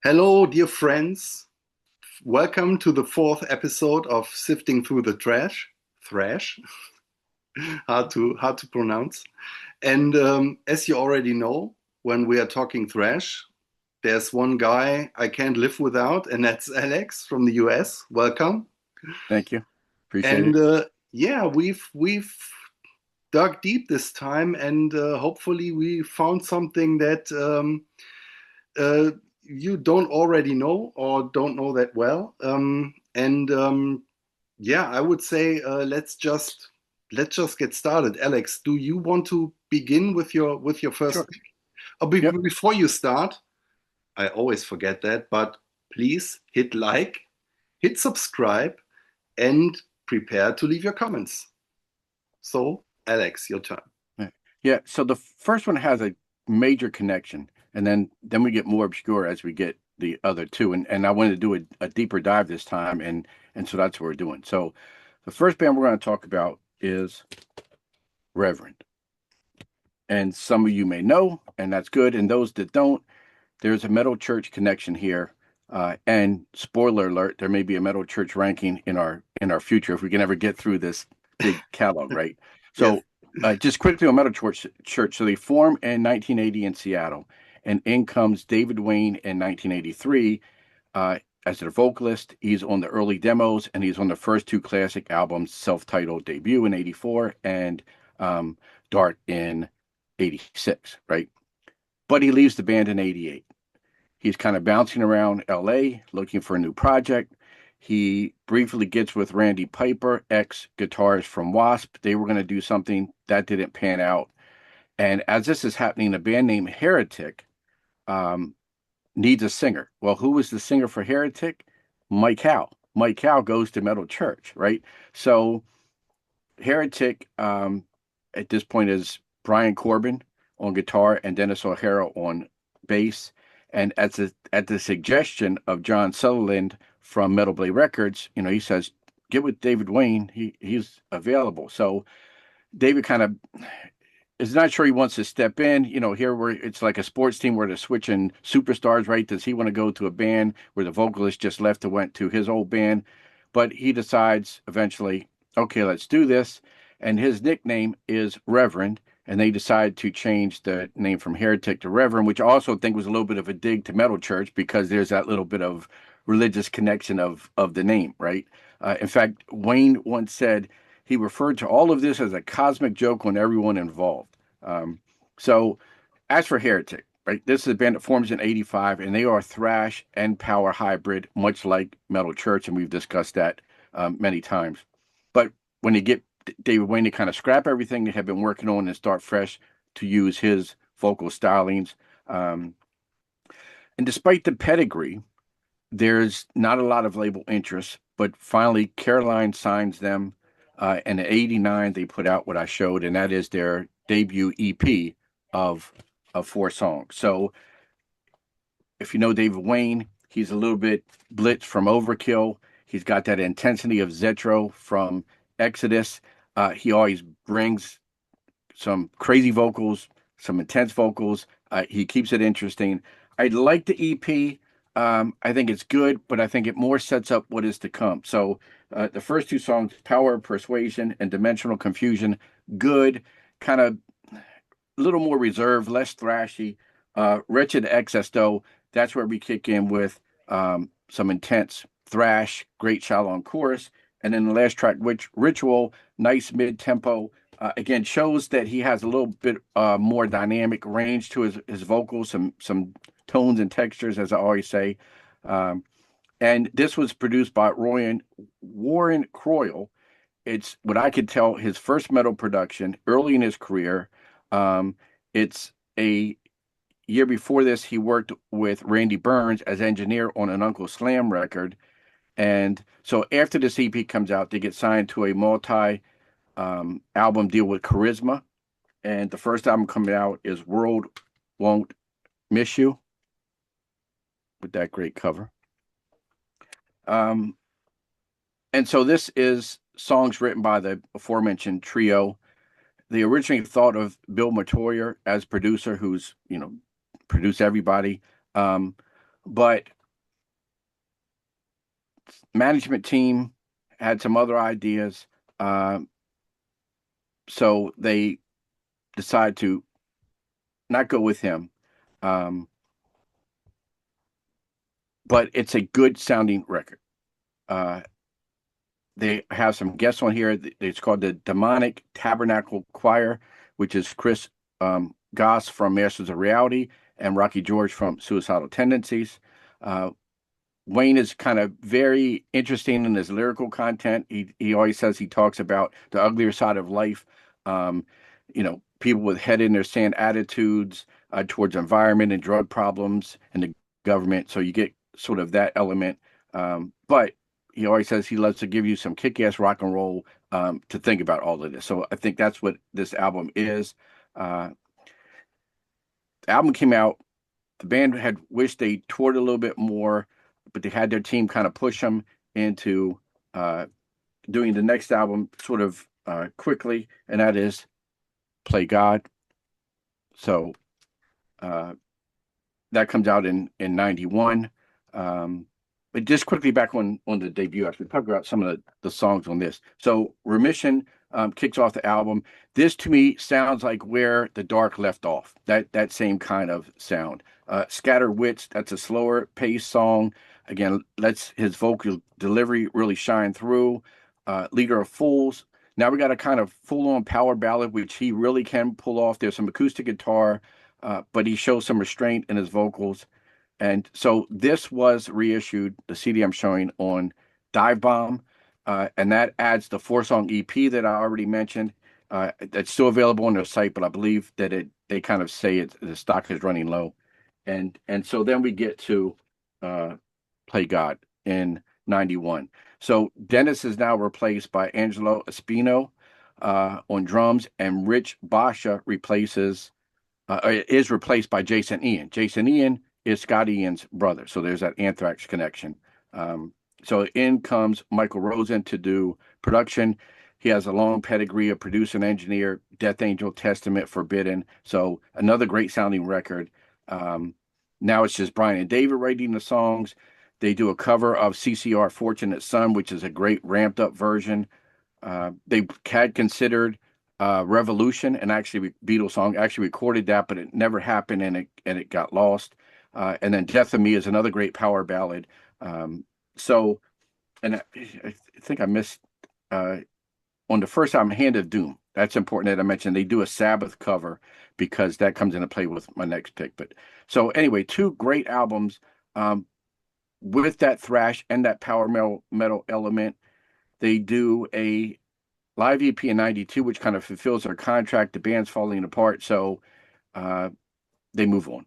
Hello, dear friends. Welcome to the fourth episode of Sifting Through the Trash. Thrash, hard to pronounce. And as you already know, when we are talking thrash, there's one guy I can't live without, and that's Alex from the US. Welcome. Thank you. Appreciate And it. yeah, we've dug deep this time, and hopefully we found something that uh, you don't already know or don't know that well. And Yeah, I would say let's just get started. Alex, do you want to begin with your first Sure. pick? Yep. Before you start, I always forget that, but please hit like, hit subscribe, and prepare to leave your comments. So, Alex, your turn. Yeah. Yeah. So the first one has a major connection, and then we get more obscure as we get the other two. And I wanted to do a deeper dive this time, and so that's what we're doing. So the first band we're going to talk about is Reverend. And some of you may know, and that's good. And those that don't, there's a metal church connection here. And spoiler alert, there may be a metal church ranking in our future if we can ever get through this big catalog, right? Yes. So just quickly on metal church. So they form in 1980 in Seattle, and in comes David Wayne in 1983 uh, as their vocalist. He's on the early demos, and he's on the first two classic albums, self-titled debut in '84 and um, Dart in '86, right? But he leaves the band in '88. He's kind of bouncing around LA looking for a new project. He briefly gets with Randy Piper, ex guitarist from Wasp. They were going to do something that didn't pan out. And as this is happening, a band named Heretic um, needs a singer. Well, who was the singer for Heretic? Mike Howe. Mike Howe goes to Metal Church, right? So Heretic at this point is Brian Corbin on guitar and Dennis O'Hara on bass. And at the suggestion of John Sutherland from Metal Blade Records, he says, "Get with David Wayne. He's available." So David kind of is not sure he wants to step in. Here where it's like a sports team where they're switching superstars, right? Does he want to go to a band where the vocalist just left and went to his old band? But he decides eventually, okay, let's do this. And his nickname is Reverend. And they decide to change the name from Heretic to Reverend, which I also think was a little bit of a dig to Metal Church because there's that little bit of religious connection of the name, right? In fact, Wayne once said he referred to all of this as a cosmic joke on everyone involved. Um, so, as for Heretic, right, this is a band that forms in '85, and they are thrash and power hybrid, much like Metal Church, and we've discussed that many times. But when you get David Wayne to kind of scrap everything they have been working on and start fresh to use his vocal stylings. Um, and despite the pedigree, there's not a lot of label interest, but finally Caroline signs them. And in '89, they put out what I showed, and that is their debut EP of four songs. So if you know David Wayne, he's a little bit Blitz from Overkill. He's got that intensity of Zetro from Exodus. He always brings some crazy vocals, some intense vocals. He keeps it interesting. I like the EP. I think it's good, but I think it more sets up what is to come. So the first two songs, Power, Persuasion, and Dimensional Confusion, good, kind of a little more reserved, less thrashy. Wretched Excess, though, that's where we kick in with some intense thrash, great shallow chorus. And then the last track, which Ritual, nice mid tempo, again shows that he has a little bit more dynamic range to his vocals, some tones and textures, as I always say. Um, and this was produced by Warren Croyle. It's what I could tell his first metal production early in his career. Um, it's a year before this, he worked with Randy Burns as engineer on an Uncle Slam record. And so after this EP comes out, they get signed to a multi album deal with Charisma, and the first album coming out is World Won't Miss You with that great cover. Um, and so this is songs written by the aforementioned trio. They originally thought of Bill Matoyer as producer, who's produced everybody, um, but management team had some other ideas, uh, so they decide to not go with him. Um, but it's a good sounding record. Uh, they have some guests on here. It's called the Demonic Tabernacle Choir, which is Chris Goss from Masters of Reality and Rocky George from Suicidal Tendencies. Uh, Wayne is kind of very interesting in his lyrical content. He always says he talks about the uglier side of life. Um, people with head in their sand attitudes towards environment and drug problems and the government. So you get sort of that element. But he always says he loves to give you some kick-ass rock and roll to think about all of this. So I think that's what this album is. Uh, the album came out. The band had wished they toured a little bit more, but they had their team kind of push them into uh, doing the next album sort of quickly, and that is Play God. So uh, that comes out in 91. But just quickly back on the debut, actually, talk about some of the songs on this. So Remission kicks off the album. This to me sounds like where the Dark left off. That same kind of sound. Scatter Wits, that's a slower paced song. Again, lets his vocal delivery really shine through. Leader of Fools. Now we got a kind of full on power ballad, which he really can pull off. There's some acoustic guitar, but he shows some restraint in his vocals. And so this was reissued, the CD I'm showing on Dive Bomb, and that adds the 4-song EP that I already mentioned. It's still available on their site, but I believe that they kind of say the stock is running low. And so then we get to Play God in 91. So Dennis is now replaced by Angelo Espino on drums, and Rich Basha is replaced by Jason Ian. Jason Ian is Scott Ian's brother. So there's that Anthrax connection. So in comes Michael Rosen to do production. He has a long pedigree of producer and engineer, Death Angel, Testament, Forbidden. So another great sounding record. Now it's just Brian and David writing the songs. They do a cover of CCR Fortunate Son, which is a great ramped up version. They had considered Revolution, and actually Beatles song, actually recorded that, but it never happened, and it got lost. And then Death of Me is another great power ballad. So, and I think I missed on the first album, Hand of Doom. That's important that I mentioned. They do a Sabbath cover because that comes into play with my next pick. But so anyway, two great albums with that thrash and that power metal element. They do a live EP in 92, which kind of fulfills their contract. The band's falling apart, so they move on.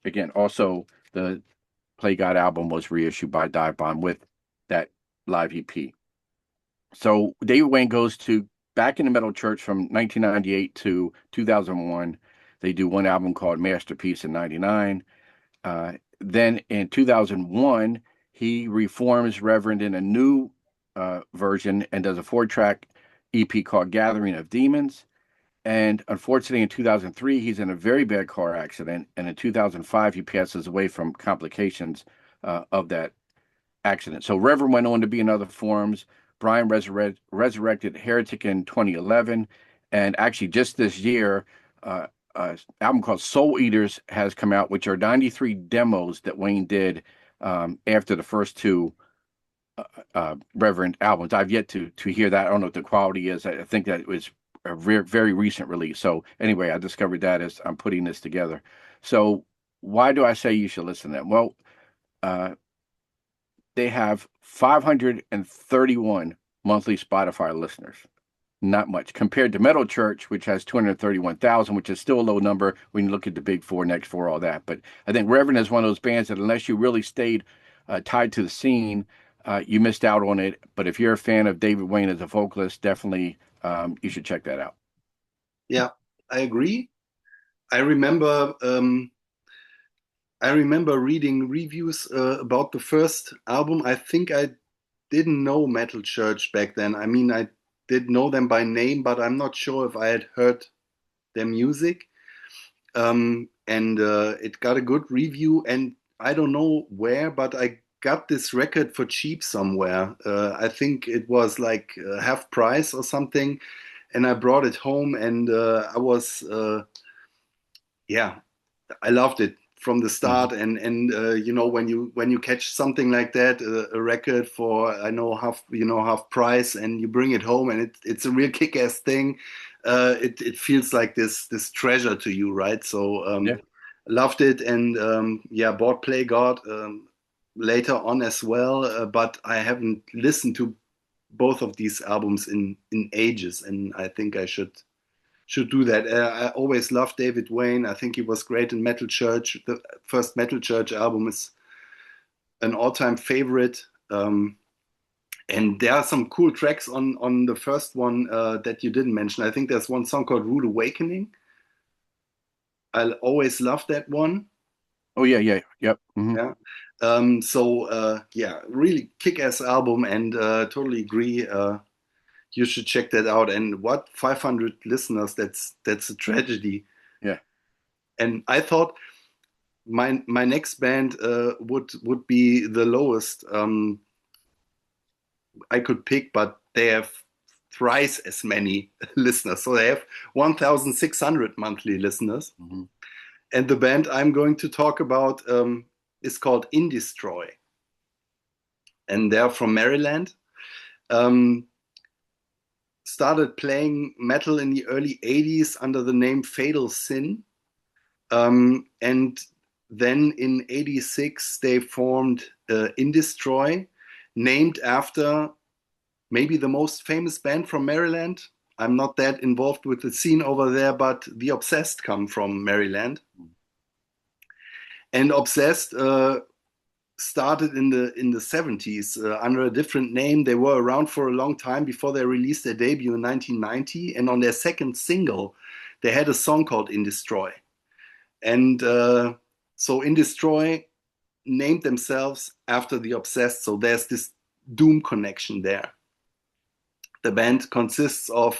Again, also, the Play God album was reissued by Dive Bomb with that live EP. So David Wayne goes to back in the Metal Church from 1998 to 2001. They do one album called Masterpiece in 99. Then in 2001, he reforms Reverend in a new version and does a 4-track EP called Gathering of Demons. And unfortunately, in 2003, he's in a very bad car accident. And in 2005, he passes away from complications of that accident. So Reverend went on to be in other forms. Brian resurrected Heretic in 2011. And actually, just this year, album called Soul Eaters has come out, which are 93 demos that Wayne did after the first two Reverend albums. I've yet to hear that. I don't know what the quality is. I think that it was a very recent release. So anyway, I discovered that as I'm putting this together. So why do I say you should listen to them? Well, they have 531 monthly Spotify listeners. Not much compared to Metal Church, which has 231,000, which is still a low number when you look at the big four, next four, all that. But I think Reverend is one of those bands that unless you really stayed tied to the scene, you missed out on it. But if you're a fan of David Wayne as a vocalist, definitely you should check that out. Yeah, I agree. I remember reading reviews about the first album. I think I didn't know Metal Church back then. I mean, I did know them by name, but I'm not sure if I had heard their music. And it got a good review. And I don't know where, but I got this record for cheap somewhere. I think it was like half price or something, and I brought it home, and I was yeah, I loved it from the Hmm. start. And you know, when you catch something like that, a record for I know half price, and you bring it home, and it's a real kick-ass thing. It feels like this treasure to you, right? So Yeah. loved it, and yeah, bought Play God later on as well. But I haven't listened to both of these albums in ages, and I think I should do that. I always loved David Wayne. I think he was great in Metal Church. The first Metal Church album is an all-time favorite. And there are some cool tracks on the first one that you didn't mention. I think there's one song called Rude Awakening. I'll always love that one. Oh yeah, yeah, yep. Hmm. Yeah. Yeah, really kick-ass album, and totally agree. You should check that out. And what 500 listeners? That's a tragedy. Yeah. And I thought my next band would be the lowest I could pick, but they have thrice as many listeners. So they have 1,600 monthly listeners. Hmm. And the band I'm going to talk about is called Indestroy, and they're from Maryland. Um, Started playing metal in the early 80s under the name Fatal Sin. And then in 86, they formed Indestroy, named after maybe the most famous band from Maryland. I'm not that involved with the scene over there, but the Obsessed come from Maryland. And Obsessed started in the 70s under a different name. They were around for a long time before they released their debut in 1990. And on their second single, they had a song called Indestroy. And so Indestroy named themselves after the Obsessed. So there's this Doom connection there. The band consists of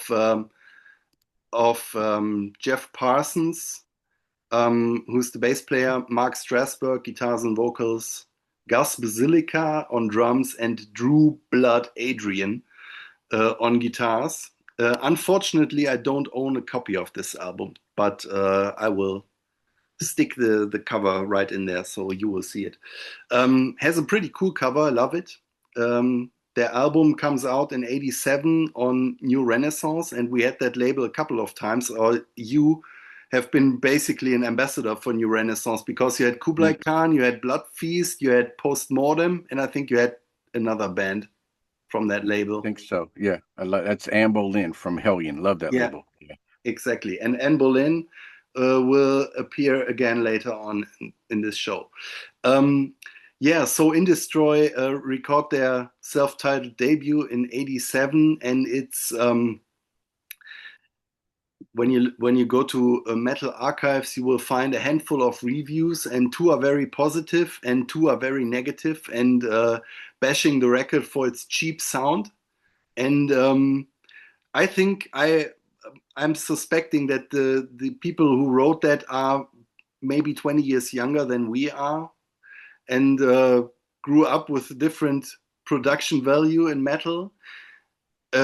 Jeff Parsons, who's the bass player, Mark Strasberg, guitars and vocals, Gus Basilica on drums, and Drew Blood Adrian on guitars. Unfortunately, I don't own a copy of this album, but I will stick the cover right in there so you will see it. Has a pretty cool cover, I love it. Their album comes out in 87 on New Renaissance, and we had that label a couple of times. Or you have been basically an ambassador for New Renaissance because you had Yeah, Kublai Khan, you had Blood Feast, you had Postmortem, and I think you had another band from that I label. think so. Yeah, that's Anne Boleyn from Hellion. Love that Yeah, label. Yeah. exactly. And Anne Boleyn will appear again later on in this show. Um, yeah, so Indestroy record their self-titled debut in '87, and it's when you go to Metal Archives, you will find a handful of reviews, and two are very positive, and two are very negative, and bashing the record for its cheap sound. And I think I'm suspecting that the people who wrote that are maybe 20 years younger than we are, and grew up with different production value in metal.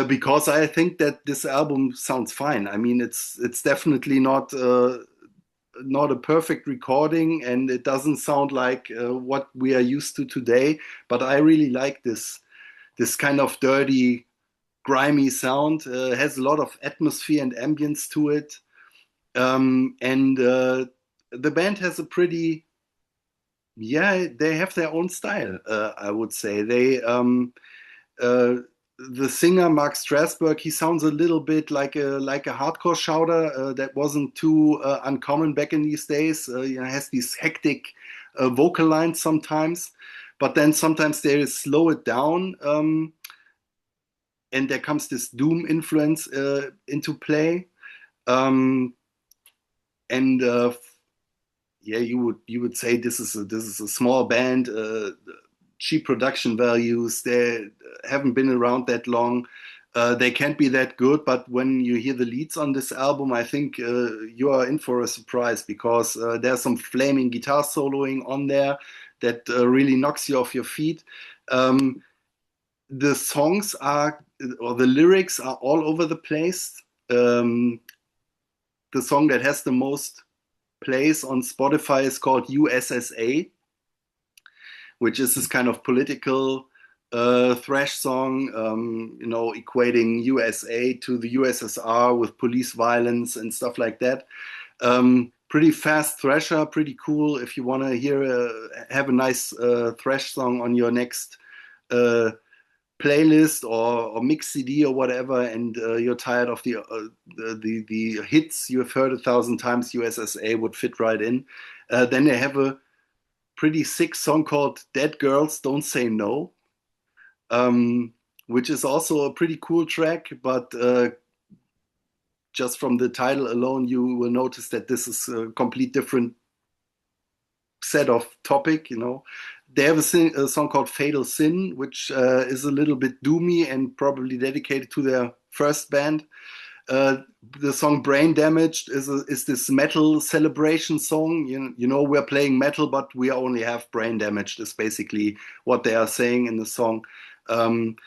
Because I think that this album sounds fine. I mean, it's definitely not a perfect recording, and it doesn't sound like what we are used to today. But I really like this kind of dirty, grimy sound. Has a lot of atmosphere and ambience to it, and the band has a pretty yeah, they have their own style. I would say uh, the singer Mark Strasberg, he sounds a little bit like a hardcore shouter. That wasn't too uncommon back in these days. Has these hectic vocal lines sometimes, but then sometimes they slow it down, and there comes this doom influence into play. Um, and Yeah, you would say this is a small band, cheap production values. They haven't been around that long. They can't be that good, but when you hear the leads on this album, I think you are in for a surprise because there's some flaming guitar soloing on there. that really knocks you off your feet. Um, the songs are, or the lyrics are all over the place. Um, the song that has the most plays on Spotify is called USSA, which is this kind of political thrash song, equating USA to the USSR with police violence and stuff like that. Pretty fast thrasher, pretty cool. If you want to have a nice thrash song on your next uh, playlist or mix CD or whatever, and you're tired of the hits you have heard 1,000 times, USSA would fit right in. Then they have a pretty sick song called "Dead Girls Don't Say No," um, which is also a pretty cool track, but just from the title alone, you will notice that this is a complete different set of topic. They have a song called "Fatal Sin," which is a little bit doomy and probably dedicated to their first band. Uh, the song "Brain Damaged" is this metal celebration song. We're playing metal, but we only have brain damaged. Is basically what they are saying in the song. Um,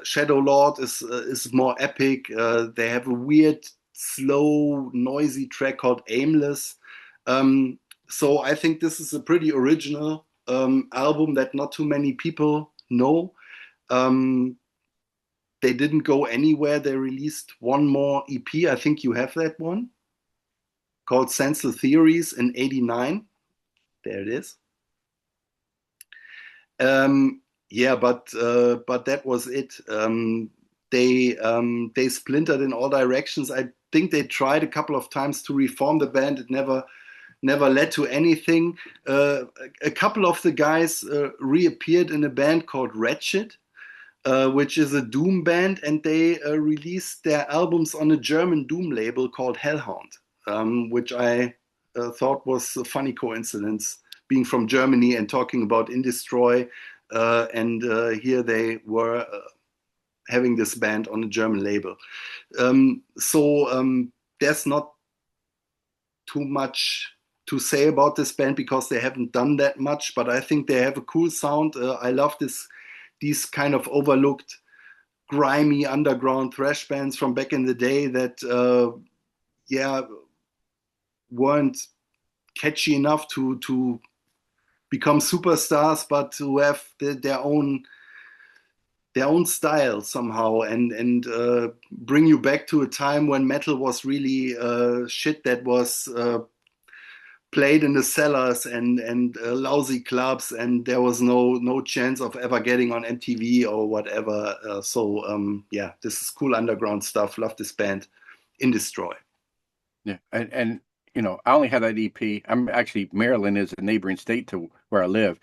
Shadow Lord is more epic. They have a weird, slow, noisy track called "Aimless." Um, so I think this is a pretty original album that not too many people know. Um, they didn't go anywhere. They released one more EP. I think you have that one called Senseless Theories in '89. There it is. Yeah, but that was it. They splintered in all directions. I think they tried a couple of times to reform the band. It never led to anything. A couple of the guys reappeared in a band called Wretched, which is a doom band, and they released their albums on a German doom label called Hellhound, which I thought was a funny coincidence, being from Germany and talking about Indestroy, and here they were having this band on a German label. So there's not too much to say about this band because they haven't done that much, but I think they have a cool sound. I love these kind of overlooked, grimy underground thrash bands from back in the day that, yeah, weren't catchy enough to become superstars, but to have their own style somehow, and bring you back to a time when metal was really shit that was played in the cellars and lousy clubs, and there was no chance of ever getting on MTV or whatever. So yeah, this is cool underground stuff. Love this band, Indestroy. Yeah, and I only had that EP. I'm actually Maryland is a neighboring state to where I live.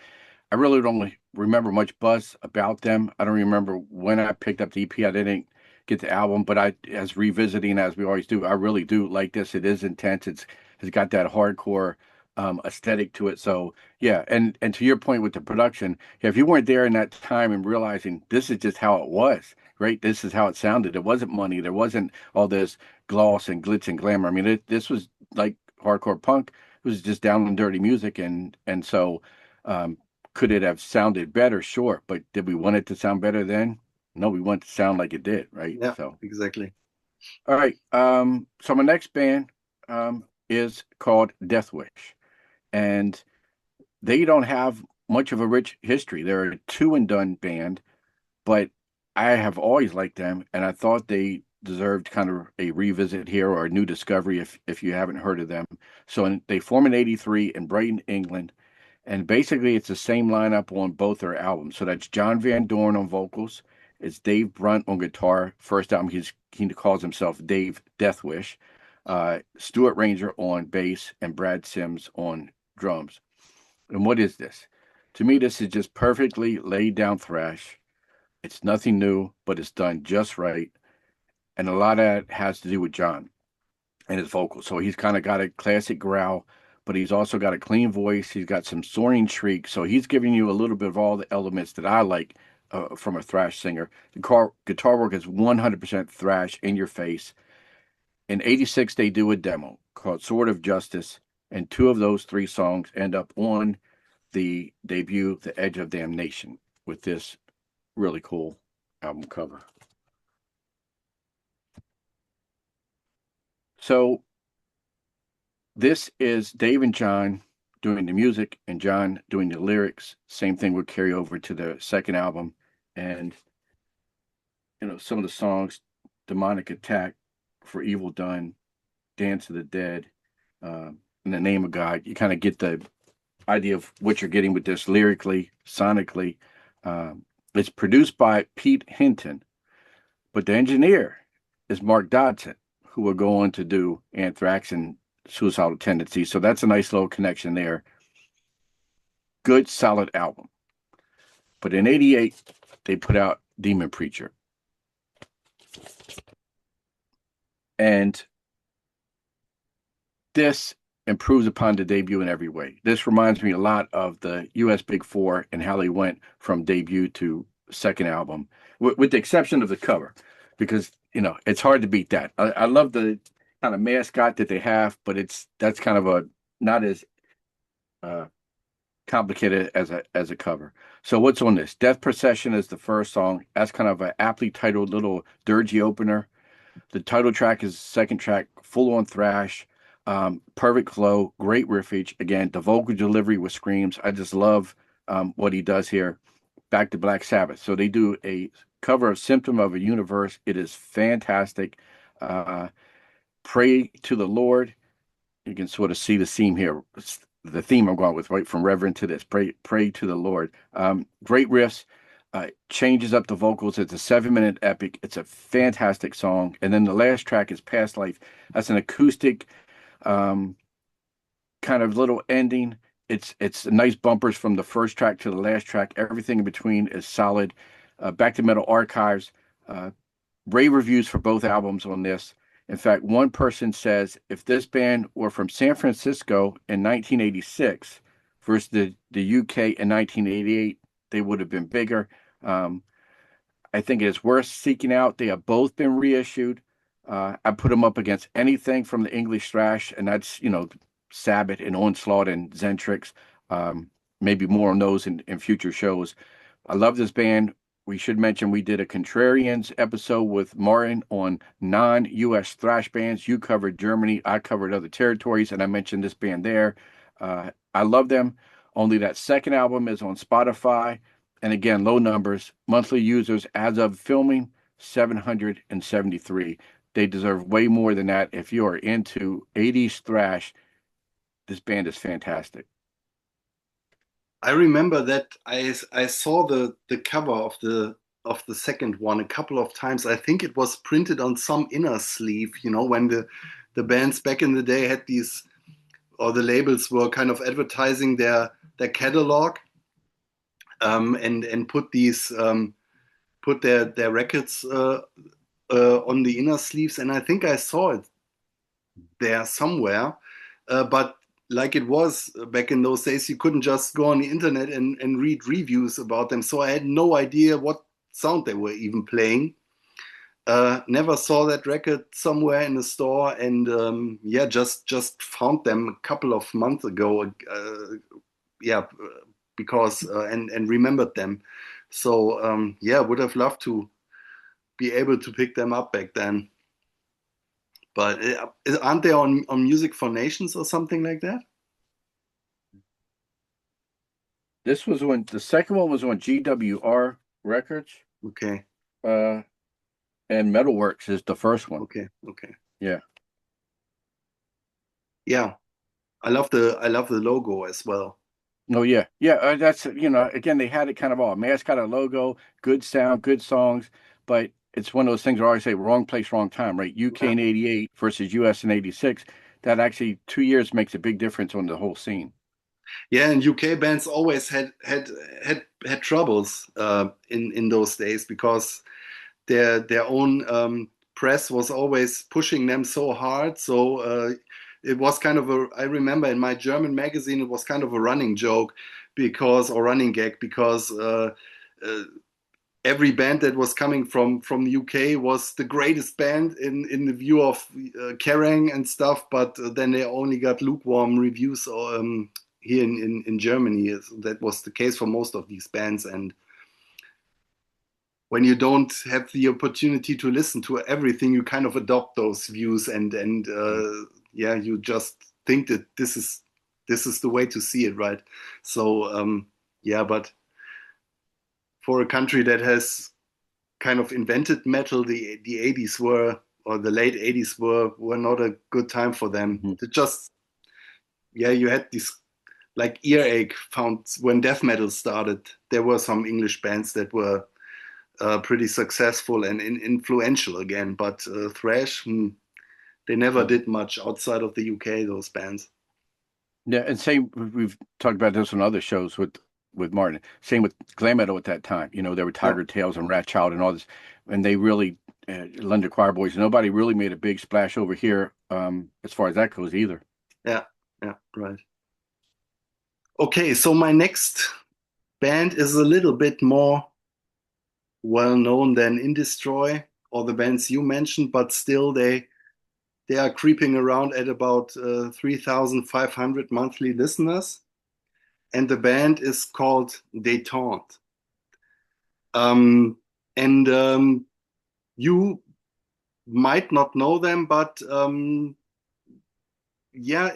I really don't remember much buzz about them. I don't remember when I picked up the EP. I didn't get the album, but as revisiting as we always do, I really do like this. It is intense. It's got that hardcore aesthetic to it. So yeah, and to your point with the production, yeah, if you weren't there in that time and realizing this is just how it was, right? This is how it sounded. It wasn't money. There wasn't all this gloss and glitz and glamour. I mean, this was like hardcore punk. It was just down and dirty music, and so. Um, could it have sounded better? Sure. But did we want it to sound better then? No, we want it to sound like it did, right? Yeah, So, exactly. all right. So my next band is called Deathwish, and they don't have much of a rich history. They're a two and done band, but I have always liked them, and I thought they deserved kind of a revisit here or a new discovery if you haven't heard of them. They formed in '83 in Brighton, England. And basically, it's the same lineup on both their albums. So that's John Van Dorn on vocals. It's Dave Brunt on guitar. First album, he calls himself Dave Deathwish. Stuart Ranger on bass and Brad Sims on drums. And what is this? To me, this is just perfectly laid down thrash. It's nothing new, but it's done just right. And a lot of that has to do with John and his vocals. So he's kind of got a classic growl, but he's also got a clean voice. He's got some soaring shriek. So he's giving you a little bit of all the elements that I like from a thrash singer. The guitar work is 100% thrash in your face. In '86, they do a demo called Sword of Justice, and two of those three songs end up on the debut, The Edge of Damnation, with this really cool album cover. So this is Dave and John doing the music and John doing the lyrics. Same thing would carry over to the second album. And, some of the songs, Demonic Attack, For Evil Done, Dance of the Dead, In the Name of God, you kind of get the idea of what you're getting with this lyrically, sonically. It's produced by Pete Hinton, but the engineer is Mark Dodson, who will go on to do Anthrax and Suicidal Tendencies. So that's a nice little connection there. Good, solid album. But in '88, they put out Demon Preacher. And this improves upon the debut in every way. This reminds me a lot of the US Big Four and how they went from debut to second album, with the exception of the cover, because, it's hard to beat that. I love the kind of mascot that they have, but that's kind of a not as complicated as a cover. So what's on this? Death Procession is the first song. That's kind of an aptly titled little dirgy opener. The title track is the second track, full on thrash, perfect flow, great riffage. Again, the vocal delivery with screams. I just love what he does here. Back to Black Sabbath. So they do a cover of Symptom of a Universe. It is fantastic. Pray to the Lord. You can sort of see the theme here. It's the theme I'm going with, right from Reverend to this. Pray to the Lord. Great riffs. Changes up the vocals. It's a 7-minute epic. It's a fantastic song. And then the last track is Past Life. That's an acoustic kind of little ending. It's nice bumpers from the first track to the last track. Everything in between is solid. Back to Metal Archives. Rave reviews for both albums on this. In fact, one person says if this band were from San Francisco in 1986 versus the UK in 1988, they would have been bigger. I think it is worth seeking out. They have both been reissued. I put them up against anything from the English thrash, and that's, Sabbath and Onslaught and Zentrix. Maybe more on those in future shows. I love this band. We should mention we did a Contrarians episode with Martin on non-US thrash bands. You covered Germany. I covered other territories, and I mentioned this band there. I love them. Only that second album is on Spotify. And again, low numbers. Monthly users as of filming, 773. They deserve way more than that. If you are into 80s thrash, this band is fantastic. I remember that I saw the cover of the second one a couple of times. I think it was printed on some inner sleeve, when the bands back in the day had these, or the labels were kind of advertising their catalog, and put these put their records on the inner sleeves, and I think I saw it there somewhere. But like it was back in those days, you couldn't just go on the internet and read reviews about them. So I had no idea what sound they were even playing. Never saw that record somewhere in the store, and yeah, just found them a couple of months ago. Yeah, because and remembered them. So yeah, would have loved to be able to pick them up back then. But aren't they on Music for Nations or something like that? This was when the second one was on GWR Records, Okay, and Metalworks is the first one. okay. Yeah. Yeah, I love the logo as well. Oh yeah, yeah. That's again they had it kind of all mascot, a logo, good sound, good songs, but it's one of those things where I always say wrong place, wrong time, right? UK Yeah. in '88 versus US in '86. That actually 2 years makes a big difference on the whole scene. Yeah, and UK bands always had troubles in those days because their own press was always pushing them so hard. So it was kind of a. I remember in my German magazine, it was kind of a running joke or running gag because. Uh, every band that was coming from the UK was the greatest band in the view of Kerrang and stuff, but then they only got lukewarm reviews here in Germany. That was the case for most of these bands. And when you don't have the opportunity to listen to everything, you kind of adopt those views, and yeah, you just think that this is the way to see it, right? So yeah, but for a country that has kind of invented metal, the 80s were, or the late 80s were not a good time for them. Mhm. It just, yeah, you had this like earache found when death metal started. There were some English bands that were pretty successful and influential again, but thrash, they never Yeah. did much outside of the UK. Those bands. Yeah, and same. We've talked about this on other shows with Martin. Same with glam metal at that time. There were Yeah, Tiger Tails and Rat Child and all this, and they really, London Choir Boys. Nobody really made a big splash over here, as far as that goes either. yeah, yeah, right. Okay, so my next band is a little bit more well known than Indestroy or the bands you mentioned, but still they are creeping around at about 3,500 monthly listeners, and the band is called Deténte. And you might not know them, but yeah,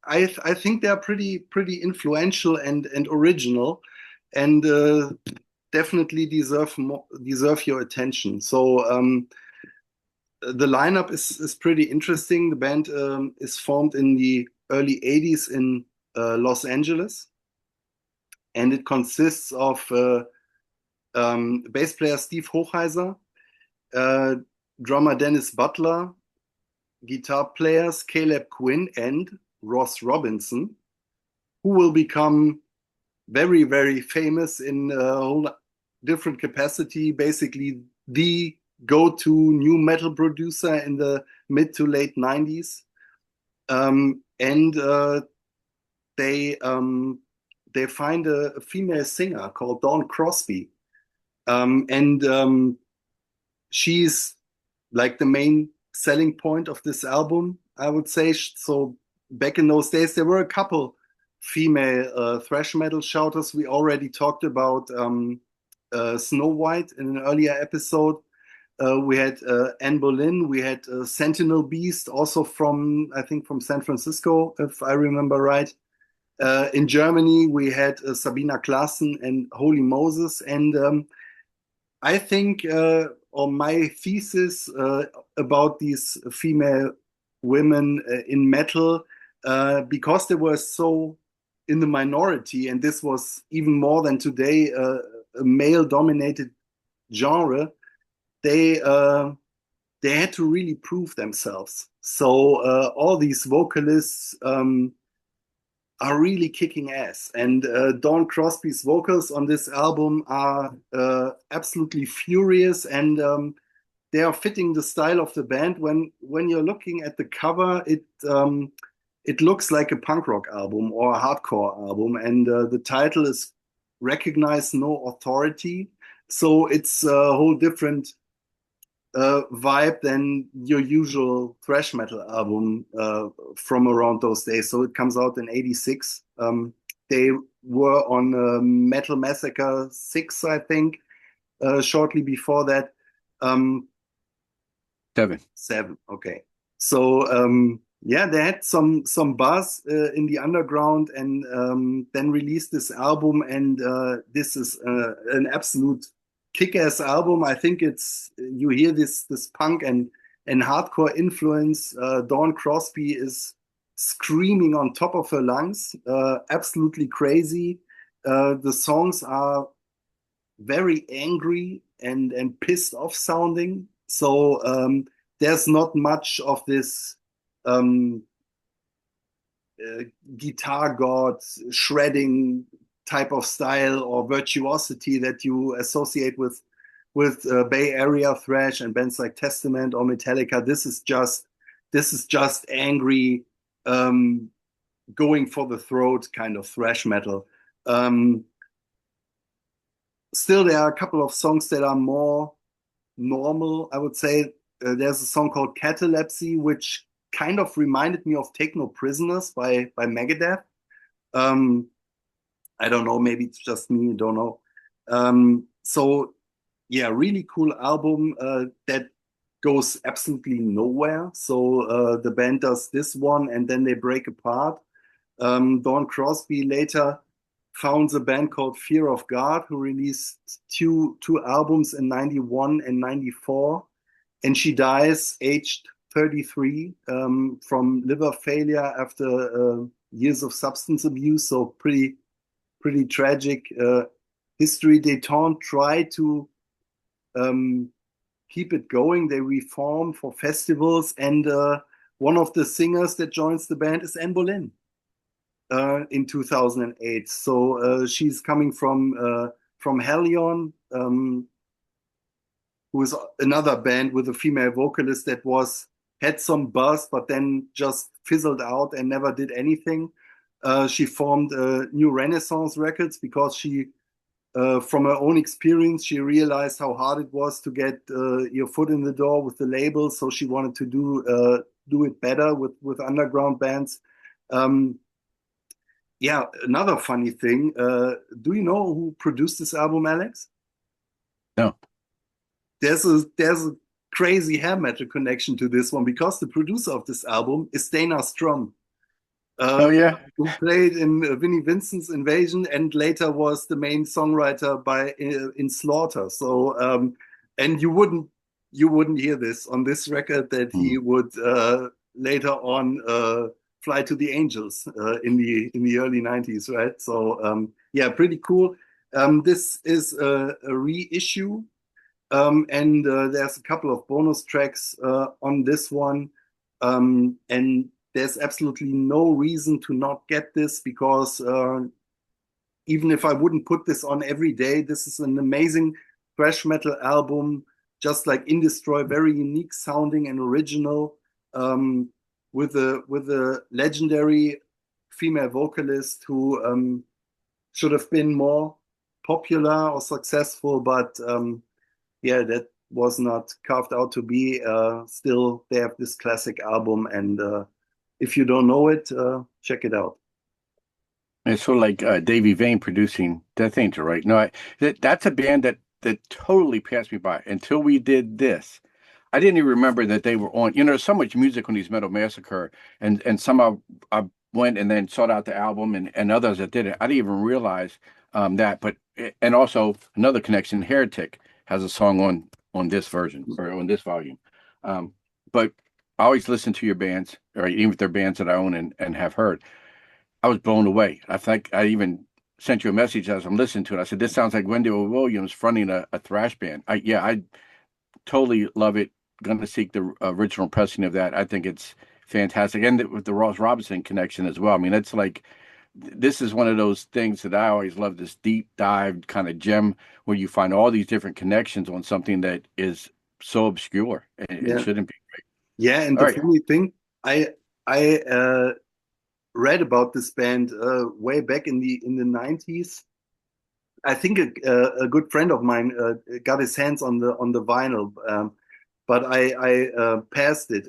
I think they're pretty influential and original, and definitely deserve your attention. So the lineup is pretty interesting. The band is formed in the early 80s in Los Angeles, and it consists of bass player Steve Hochheiser, uh, drummer Dennis Butler, guitar players Caleb Quinn and Ross Robinson, who will become very famous in a whole different capacity. Basically, the go-to new metal producer in the mid to late 90s. And they find a female singer called Dawn Crosby, and she's like the main selling point of this album, I would say. So back in those days, there were a couple female thrash metal shouters. We already talked about Snow White in an earlier episode. We had Anne Boleyn. We had Sentinel Beast, also from, I think, from San Francisco, if I remember right. In Germany, we had Sabina Klassen and Holy Moses. And I think, or my thesis about these female women in metal, because they were so in the minority, and this was even more than today, a male-dominated genre, they uh, they had to really prove themselves. So all these vocalists are really kicking ass. And Dawn Crosby's vocals on this album are absolutely furious, and they are fitting the style of the band. When you're looking at the cover, it looks like a punk rock album or a hardcore album, and the title is "Recognize No Authority." So it's a whole different vibe than your usual thrash metal album from around those days. So it comes out in '86. They were on Metal Massacre 6, I think, shortly before that. Um, Seven. 7, okay. So yeah, they had some buzz in the underground, and then released this album, and this is an absolute kick-ass album. I think it's, you hear this punk and hardcore influence. Dawn Crosby is screaming on top of her lungs, absolutely crazy. The songs are very angry and pissed off sounding. So there's not much of this um, uh, guitar god shredding type of style or virtuosity that you associate with Bay Area thrash and bands like Testament or Metallica. This is just angry, um, going for the throat kind of thrash metal. Um, Still, there are a couple of songs that are more normal, I would say. There's a song called Catalepsy, which kind of reminded me of Take No Prisoners by Megadeth. Um, I don't know, maybe it's just me, don't know. So yeah, really cool album that goes absolutely nowhere. So the band does this one and then they break apart. Dawn Crosby later founds a band called Fear of God, who released two albums in 91 and 94. And she dies aged 33 from liver failure after years of substance abuse. So pretty tragic history. Deténte tried to um, keep it going. They reform for festivals, and one of the singers that joins the band is Anne Boleyn in 2008. So she's coming from Helion, who is another band with a female vocalist that was had some buzz, but then just fizzled out and never did anything. She formed New Renaissance Records because from her own experience, she realized how hard it was to get your foot in the door with the label. So she wanted to do it better with underground bands. Um, yeah, another funny thing. Do you know who produced this album, Alex? No. There's a crazy hair metal connection to this one because the producer of this album is Dana Strum, Oh uh, yeah. who played in Vinnie Vincent's Invasion and later was the main songwriter in Slaughter. So and you wouldn't hear this on this record that he Hmm. would later on fly to the Angels in the early 90s, right? So yeah, pretty cool. This is a reissue and there's a couple of bonus tracks on this one. And there's absolutely no reason to not get this because even if I wouldn't put this on every day, this is an amazing thrash metal album, just like Indestroy, very unique sounding and original, with a legendary female vocalist who should have been more popular or successful, but yeah, that was not carved out to be. Still, they have this classic album, and if you don't know it, check it out. It's sort of like Davey Vane producing Deathwish, right? No, that's a band that totally passed me by until we did this. I didn't even remember that they were on. There's so much music on these Metal Massacre, and somehow I went and then sought out the album and others that did it. I didn't even realize that. But and also another connection, Heretic has a song on this version or on this volume. But I always listen to your bands, or even if they're bands that I own and have heard. I was blown away. I think I even sent you a message as I'm listening to it. I said, "This sounds like Wendy Williams fronting a thrash band." I totally love it. Going to seek the original pressing of that. I think it's fantastic, and with the Ross Robinson connection as well. I mean, it's like this is one of those things that I always love. This deep dive kind of gem where you find all these different connections on something that is so obscure and Yeah, shouldn't be. yeah. And All the right. funny thing, I read about this band way back in the 90s. I think a good friend of mine got his hands on the vinyl, but I passed it.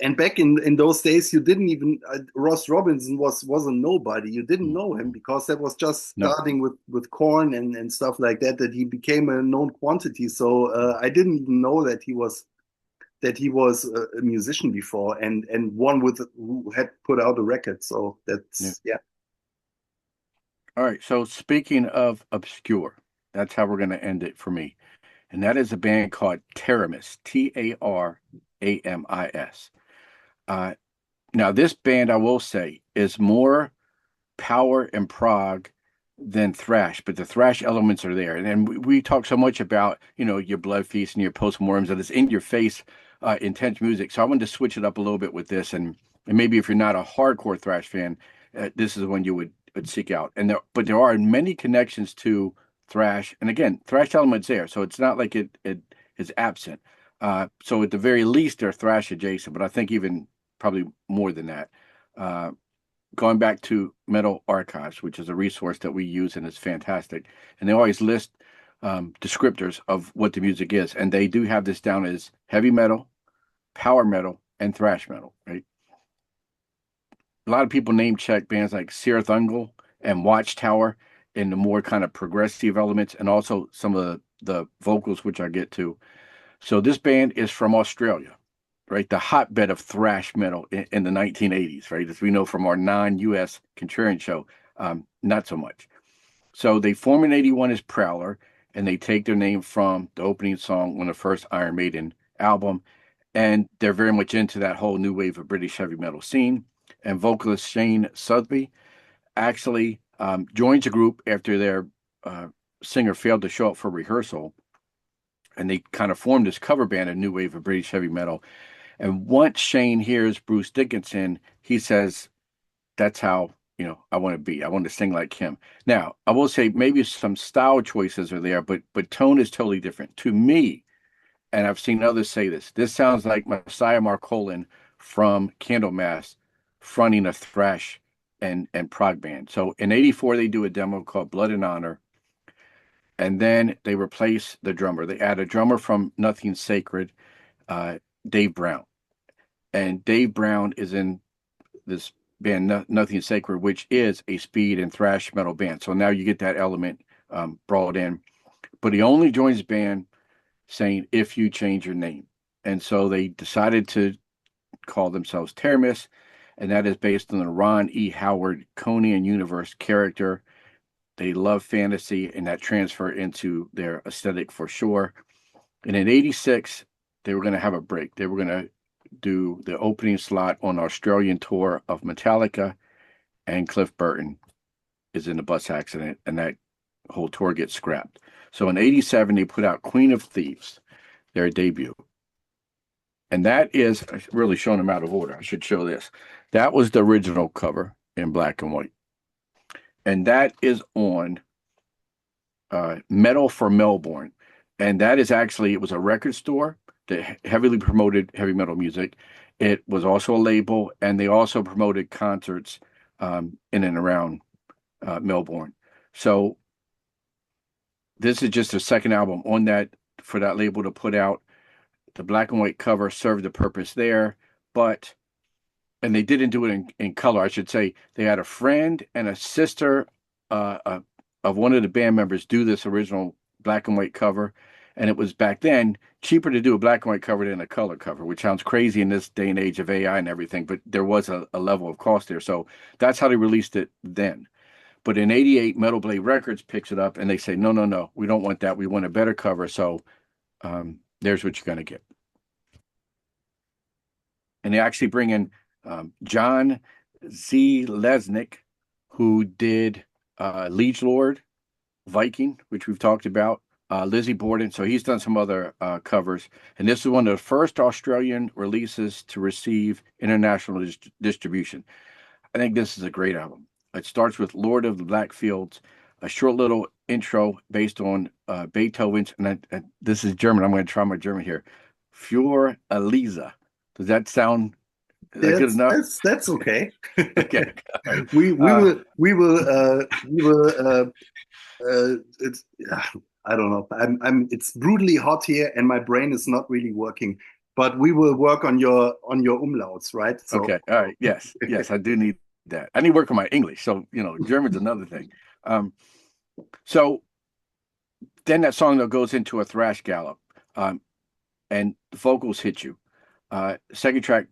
And back in those days, you didn't even Ross Robinson was a nobody. You didn't know him because that was just No. starting with Korn and stuff like that. That he became a known quantity. So I didn't even know that he was a musician before and one with who had put out a record. So Yeah. that's yeah. All right. So speaking of obscure, that's how we're going to end it for me. And that is a band called Taramis, Taramis. Uh, Now, this band, I will say, is more power and prog than thrash, but the thrash elements are there. And then we talk so much about, your Blood Feast and your Postmortems, that it's in your face, intense music. So I wanted to switch it up a little bit with this. And maybe if you're not a hardcore thrash fan, this is one you would seek out. But there are many connections to thrash. And again, thrash elements there. So it's not like it is absent. So at the very least, they're thrash adjacent, but I think even probably more than that. Uh, Going back to Metal Archives, which is a resource that we use and it's fantastic. And they always list descriptors of what the music is. And they do have this down as heavy metal, power metal, and thrash metal, right? a lot of people name check bands like Sirthungle and Watchtower in the more kind of progressive elements, and also some of the vocals, which I get to. So this band is from Australia, right? The hotbed of thrash metal in the 1980s, right? As we know from our non-US Contrarian show, not so much. So they form in 81 as Prowler, and they take their name from the opening song on the first Iron Maiden album. And they're very much into that whole new wave of British heavy metal scene. And vocalist Shane Sotheby actually joins the group after their uh, singer failed to show up for rehearsal. And they kind of formed this cover band, a new wave of British heavy metal. And once Shane hears Bruce Dickinson, he says, that's how, I want to be. I want to sing like him. Now, I will say maybe some style choices are there, but tone is totally different. To me, and I've seen others say this sounds like Messiah Marcolin from Candlemass fronting a thrash and prog band. So in 84, they do a demo called Blood and Honor, and then they replace the drummer. They add a drummer from Nothing Sacred, uh, Dave Brown. And Dave Brown is in this band, Nothing Sacred, which is a speed and thrash metal band. So now you get that element brought in. But he only joins the band saying, if you change your name. And so they decided to call themselves Taramis, and that is based on the Ron E. Howard Conan universe character. They love fantasy, and that transfer into their aesthetic for sure. And in 86, they were going to have a break. They were going to do the opening slot on Australian tour of Metallica, and Cliff Burton is in a bus accident, and that whole tour gets scrapped. So in 87, they put out Queen of Thieves, their debut. And that is really showing them out of order. I should show this. That was the original cover in black and white. And that is on Metal for Melbourne. And that is actually, it was a record store that heavily promoted heavy metal music. It was also a label, and they also promoted concerts in and around Melbourne. So this is just the second album on that for that label to put out. The black and white cover served the purpose there, and they didn't do it in color. I should say they had a friend and a sister of one of the band members do this original black and white cover. And it was back then cheaper to do a black and white cover than a color cover, which sounds crazy in this day and age of AI and everything, but there was a level of cost there. So that's how they released it then. But in 88, Metal Blade Records picks it up and they say, no, no, no, we don't want that. We want a better cover. So there's what you're going to get. And they actually bring in John Z. Lesnick, who did Liege Lord, Viking, which we've talked about, Lizzie Borden. So he's done some other covers. And this is one of the first Australian releases to receive international distribution. I think this is a great album. It starts with Lord of the Black Fields, a short little intro based on Beethoven's, and this is German. I'm going to try my German here. Für Elisa. Does that sound is that good enough? That's okay. Okay. All right. We will it's I don't know. It's brutally hot here and my brain is not really working. But we will work on your umlauts, right? So okay. All right. Yes. Yes, I do need that. I need to work on my English. So, German's another thing. So then that song though goes into a thrash gallop. And the vocals hit you. Second track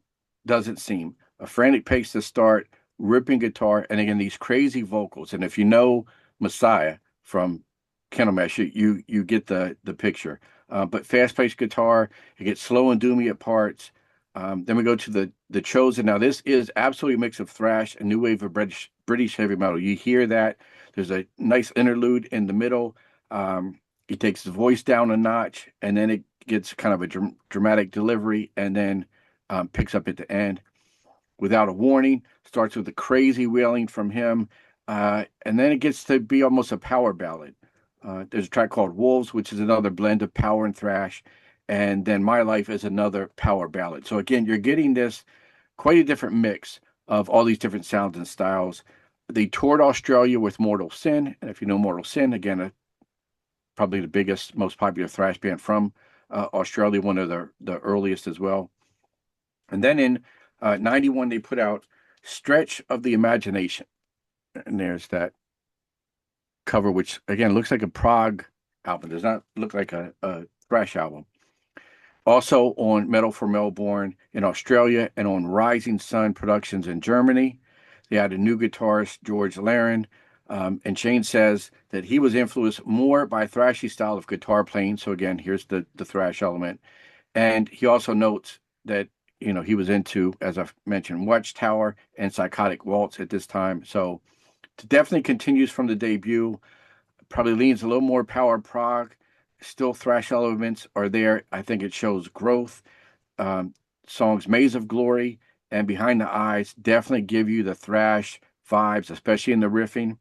doesn't seem a frantic pace to start, ripping guitar, and again these crazy vocals. And if you know Messiah from Candlemass, you get the picture. But fast-paced guitar, it gets slow and doomy at parts. Then we go to the Chosen. Now this is absolutely a mix of thrash and new wave of British heavy metal. You hear that? There's a nice interlude in the middle. He takes the voice down a notch, and then it gets kind of a dramatic delivery, and then picks up at the end. Without a Warning starts with a crazy wailing from him, and then it gets to be almost a power ballad. There's a track called Wolves, which is another blend of power and thrash, and then My Life is another power ballad. So again, you're getting this quite a different mix of all these different sounds and styles. They toured Australia with Mortal Sin, and if you know Mortal Sin, again, probably the biggest, most popular thrash band from Australia, one of the earliest as well. And then in 91, they put out Stretch of the Imagination. And there's that cover, which again looks like a prog album. Does not look like a thrash album. Also on Metal for Melbourne in Australia and on Rising Sun Productions in Germany. They had a new guitarist, George Laren. And Shane says that he was influenced more by thrashy style of guitar playing. So again, here's the thrash element. And he also notes that, he was into, as I've mentioned, Watchtower and Psychotic Waltz at this time. So it definitely continues from the debut. Probably leans a little more power prog. Still thrash elements are there. I think it shows growth. Songs Maze of Glory and Behind the Eyes definitely give you the thrash vibes, especially in the riffing.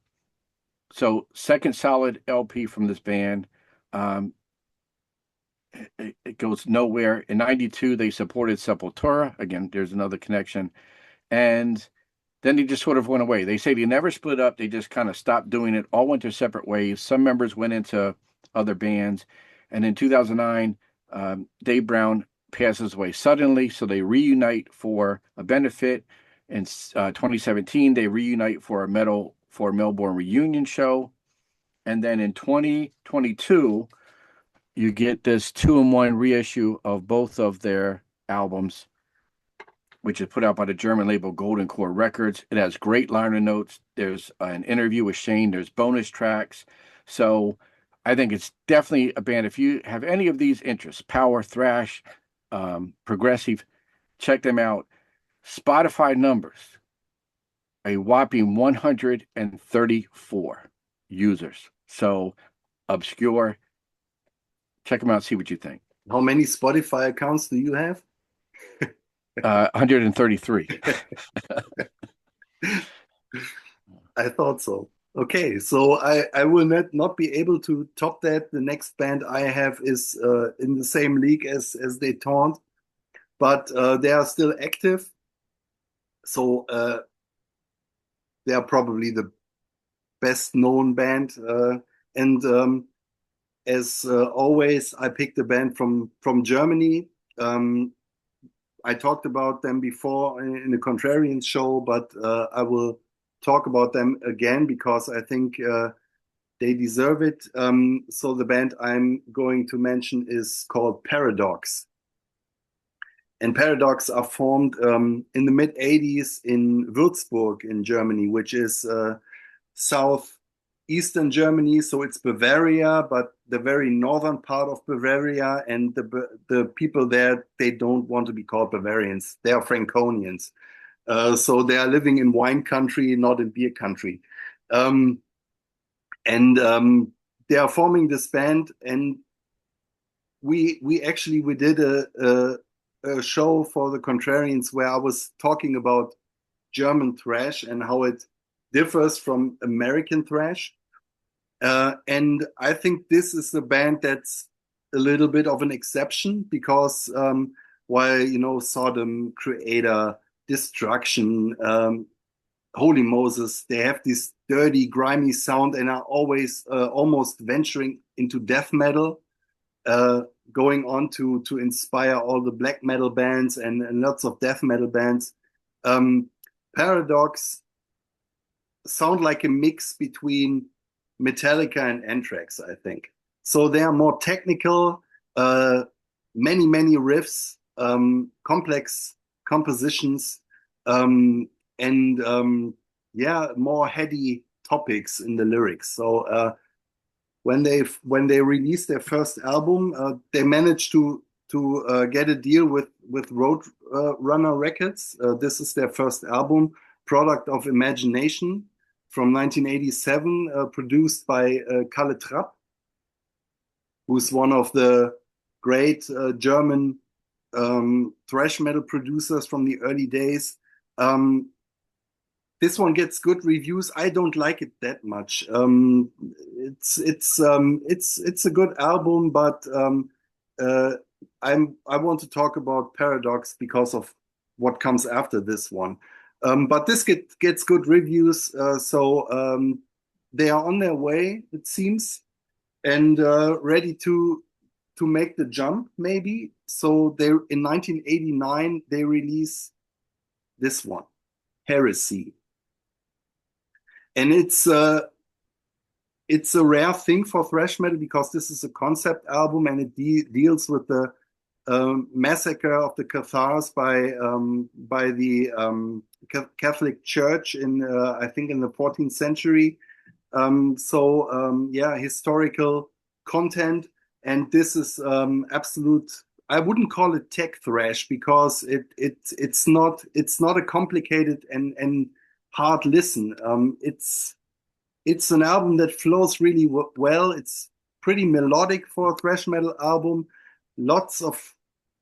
So second solid LP from this band. It goes nowhere. In 92, they supported Sepultura. Again, there's another connection. And then they just sort of went away. They say they never split up. They just kind of stopped doing it, all went their separate ways. Some members went into other bands. And in 2009, Dave Brown passes away suddenly. So they reunite for a benefit. In 2017, they reunite for a Metal for Melbourne reunion show. And then in 2022, you get this 2-in-1 reissue of both of their albums, which is put out by the German label Golden Core Records. It has great liner notes. There's an interview with Shane. There's bonus tracks. So I think it's definitely a band. If you have any of these interests, power, thrash, progressive, check them out. Spotify numbers, a whopping 134 users. So obscure. Check them out, see what you think. How many Spotify accounts do you have? 133. I thought so. Okay, so I will not be able to top that. The next band I have is in the same league as Deténte, but they are still active. So they are probably the best known band. And as always, I picked a band from Germany. I talked about them before in the Contrarians show, but I will talk about them again because I think they deserve it. So the band I'm going to mention is called Paradox. And Paradox are formed in the mid 80s in Würzburg in Germany, which is southeastern Germany. So it's Bavaria, but the very northern part of Bavaria. And the people there, they don't want to be called Bavarians. They are Franconians. So they are living in wine country, not in beer country. And they are forming this band. And we did a show for the Contrarians where I was talking about German thrash and how it differs from American thrash. And I think this is a band that's a little bit of an exception because while Sodom, Creator, Destruction, Holy Moses, they have this dirty, grimy sound and are always almost venturing into death metal. Going on to inspire all the black metal bands and lots of death metal bands. Paradox sound like a mix between Metallica and Anthrax, I think. So they are more technical, many riffs, complex compositions, and more heady topics in the lyrics. So when they released their first album, they managed to get a deal with Road Runner Records. This is their first album, Product of Imagination, from 1987, produced by Kalle Trapp, who's one of the great German thrash metal producers from the early days. This one gets good reviews. I don't like it that much. It's a good album, but I want to talk about Paradox because of what comes after this one. But this gets good reviews, so they are on their way, it seems, and ready to make the jump, maybe. So they in 1989 they release this one. Heresy. And it's a rare thing for thrash metal because this is a concept album and it deals with the massacre of the Cathars by the Catholic Church in I think in the 14th century. Yeah, historical content, and this is absolute. I wouldn't call it tech thrash because it's not a complicated and hard listen. It's an album that flows really well. It's pretty melodic for a thrash metal album. Lots of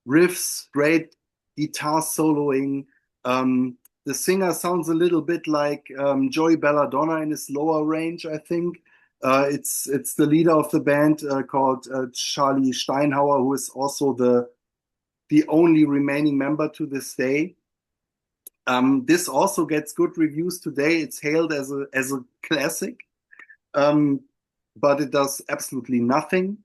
riffs, great guitar soloing. The singer sounds a little bit like Joey Belladonna in his lower range, I think. It's the leader of the band called Charlie Steinhauer, who is also the only remaining member to this day. This also gets good reviews today. It's hailed as a classic, but it does absolutely nothing.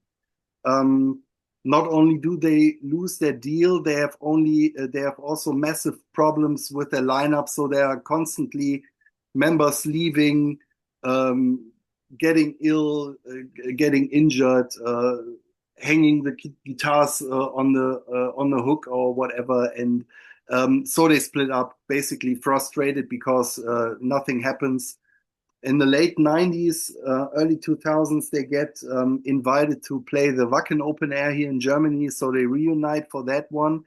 Um, Not only do they lose their deal, they have also massive problems with their lineup. So there are constantly members leaving, getting ill, getting injured, hanging the guitars on the hook or whatever, and so they split up, basically frustrated because nothing happens. In the late 90s, early 2000s, they get invited to play the Wacken Open Air here in Germany, so they reunite for that one,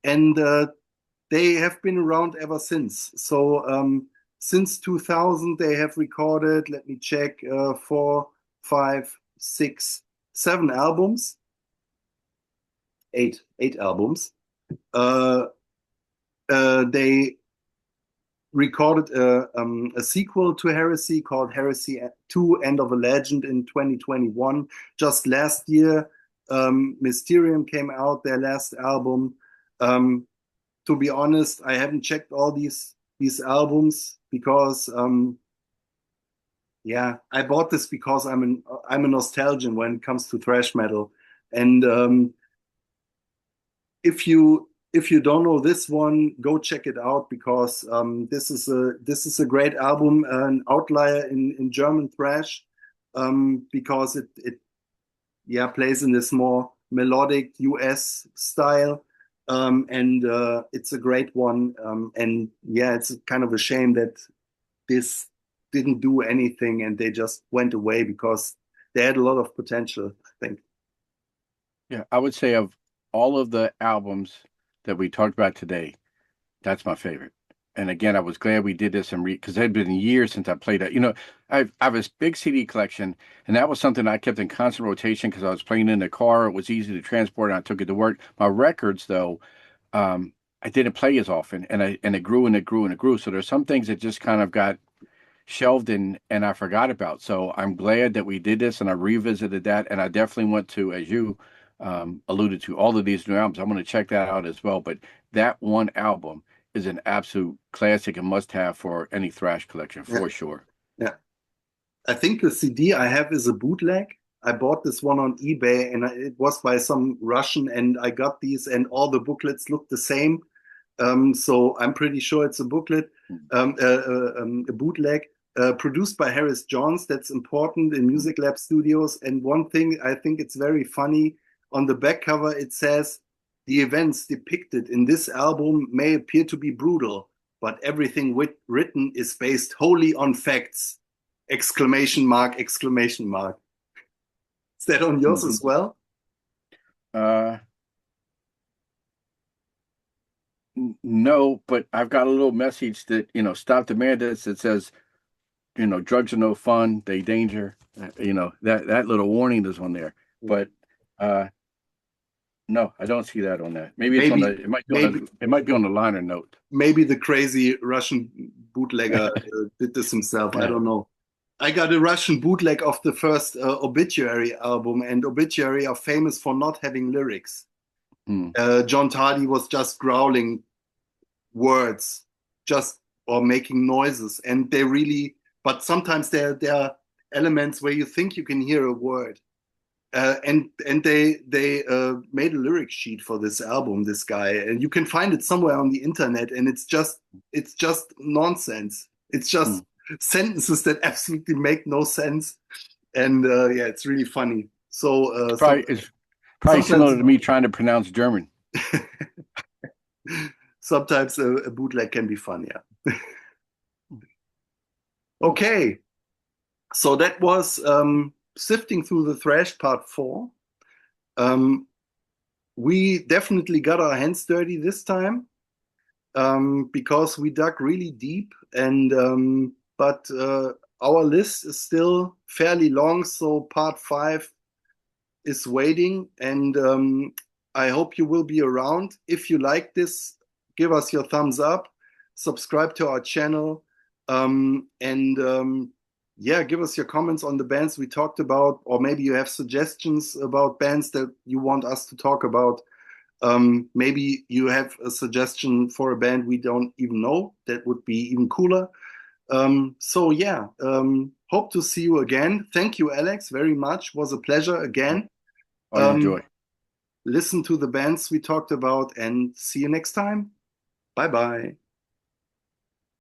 and they have been around ever since. So since 2000, they have recorded, let me check, 4, 5, 6, 7 albums, eight albums. They recorded a sequel to Heresy called Heresy 2 End of a Legend in 2021. Just last year, Mysterium came out, their last album. To be honest, I haven't checked all these albums because yeah, I bought this because I'm a nostalgian when it comes to thrash metal. And if you don't know this one, go check it out because this is a great album, an outlier in German thrash, because it yeah plays in this more melodic US style, and it's a great one. And yeah, it's kind of a shame that this didn't do anything and they just went away because they had a lot of potential, I think. Yeah, I would say of all of the albums that we talked about today, that's my favorite. And again, I was glad we did this and because it had been years since I played that. I have a big CD collection, and that was something I kept in constant rotation because I was playing in the car. It was easy to transport, and I took it to work. My records, though, I didn't play as often, and it grew and it grew and it grew. So there's some things that just kind of got shelved and I forgot about. So I'm glad that we did this and I revisited that. And I definitely want to, as you alluded to, all of these new albums. I'm going to check that out as well. But that one album is an absolute classic and must have for any thrash collection Yeah, for sure. yeah. I think the CD I have is a bootleg. I bought this one on eBay and it was by some Russian, and I got these, and all the booklets look the same. So I'm pretty sure it's a booklet, a bootleg, produced by Harris Johns. That's important in Music Lab Studios. And one thing I think it's very funny, on the back cover it says, "The events depicted in this album may appear to be brutal, but everything written is based wholly on facts!" Exclamation mark, exclamation mark. Is that on yours Mhm. as well? Uh, no, but I've got a little message that, stop the madness that says, drugs are no fun, they danger. That little warning is on there. But uh, no, I don't see that on that. Maybe it's on Maybe, the, it might be on maybe, the, it might be on the liner note. maybe the crazy Russian bootlegger did this himself. I Yeah. don't know. I got a Russian bootleg of the first Obituary album, and Obituary are famous for not having lyrics. Hmm. John Tardy was just growling words, just or making noises, and they really. But sometimes there are elements where you think you can hear a word, and they made a lyric sheet for this album, this guy, and you can find it somewhere on the internet, and it's just nonsense. It's Hmm. just sentences that absolutely make no sense, and yeah, it's really funny. So It's probably sometimes similar to me trying to pronounce German. sometimes a bootleg can be fun, yeah. Okay, so that was sifting through the thrash part 4. Um, we definitely got our hands dirty this time, because we dug really deep, and but our list is still fairly long, so part 5 is waiting, and I hope you will be around. If you like this, give us your thumbs up, subscribe to our channel, and yeah, give us your comments on the bands we talked about, or maybe you have suggestions about bands that you want us to talk about. Maybe you have a suggestion for a band we don't even know. That would be even cooler. So yeah, hope to see you again. Thank you, Alex, very much. Was a pleasure again. Always a Um, joy. listen to the bands we talked about and see you next time. Bye bye.